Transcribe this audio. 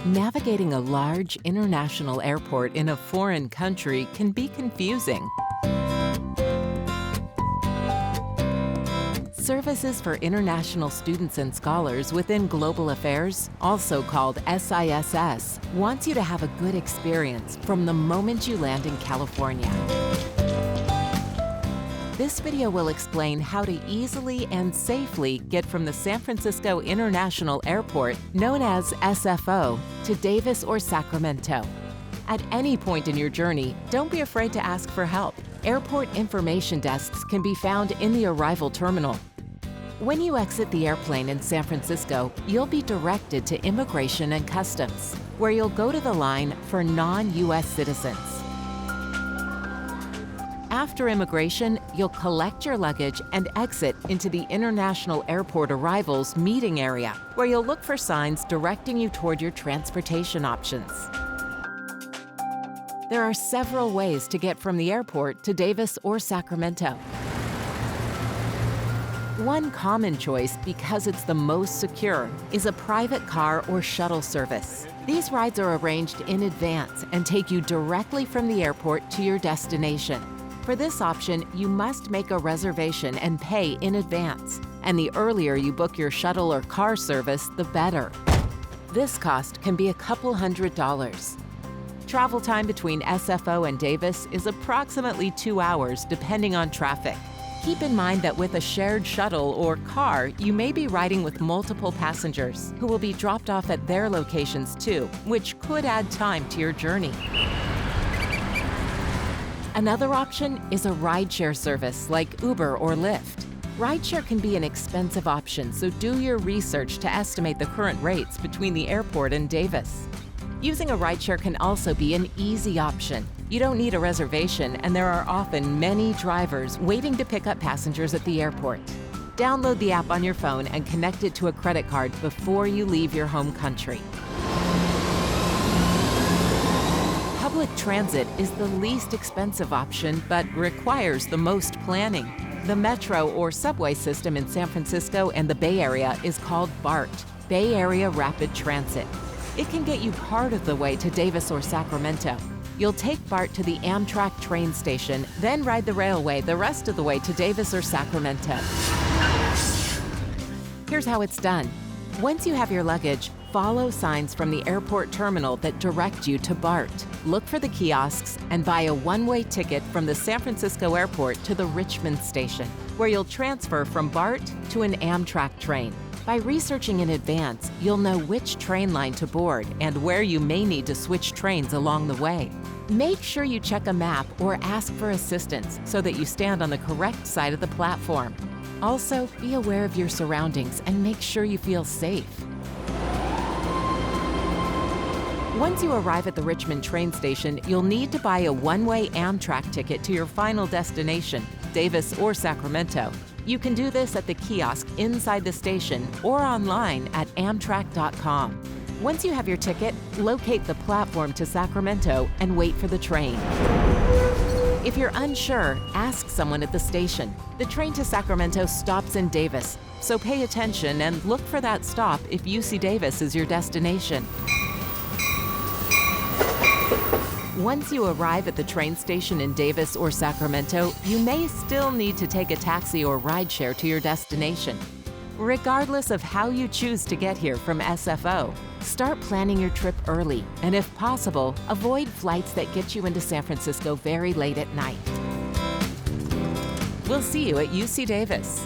Navigating a large international airport in a foreign country can be confusing. Services for International Students and Scholars within Global Affairs, also called SISS, wants you to have a good experience from the moment you land in California. This video will explain how to easily and safely get from the San Francisco International Airport, known as SFO, to Davis or Sacramento. At any point in your journey, don't be afraid to ask for help. Airport information desks can be found in the arrival terminal. When you exit the airplane in San Francisco, you'll be directed to Immigration and Customs, where you'll go to the line for non-U.S. citizens. After immigration, you'll collect your luggage and exit into the International Airport Arrivals meeting area, where you'll look for signs directing you toward your transportation options. There are several ways to get from the airport to Davis or Sacramento. One common choice, because it's the most secure, is a private car or shuttle service. These rides are arranged in advance and take you directly from the airport to your destination. For this option, you must make a reservation and pay in advance, and the earlier you book your shuttle or car service, the better. This cost can be a couple $100s. Travel time between SFO and Davis is approximately 2 hours, depending on traffic. Keep in mind that with a shared shuttle or car, you may be riding with multiple passengers who will be dropped off at their locations too, which could add time to your journey. Another option is a rideshare service like Uber or Lyft. Rideshare can be an expensive option, so do your research to estimate the current rates between the airport and Davis. Using a rideshare can also be an easy option. You don't need a reservation, and there are often many drivers waiting to pick up passengers at the airport. Download the app on your phone and connect it to a credit card before you leave your home country. Public transit is the least expensive option, but requires the most planning. The metro or subway system in San Francisco and the Bay Area is called BART, Bay Area Rapid Transit. It can get you part of the way to Davis or Sacramento. You'll take BART to the Amtrak train station, then ride the railway the rest of the way to Davis or Sacramento. Here's how it's done. Once you have your luggage, follow signs from the airport terminal that direct you to BART. Look for the kiosks and buy a one-way ticket from the San Francisco airport to the Richmond station, where you'll transfer from BART to an Amtrak train. By researching in advance, you'll know which train line to board and where you may need to switch trains along the way. Make sure you check a map or ask for assistance so that you stand on the correct side of the platform. Also, be aware of your surroundings and make sure you feel safe. Once you arrive at the Richmond train station, you'll need to buy a one-way Amtrak ticket to your final destination, Davis or Sacramento. You can do this at the kiosk inside the station or online at amtrak.com. Once you have your ticket, locate the platform to Sacramento and wait for the train. If you're unsure, ask someone at the station. The train to Sacramento stops in Davis, so pay attention and look for that stop if UC Davis is your destination. Once you arrive at the train station in Davis or Sacramento, you may still need to take a taxi or rideshare to your destination. Regardless of how you choose to get here from SFO, start planning your trip early, and if possible, avoid flights that get you into San Francisco very late at night. We'll see you at UC Davis.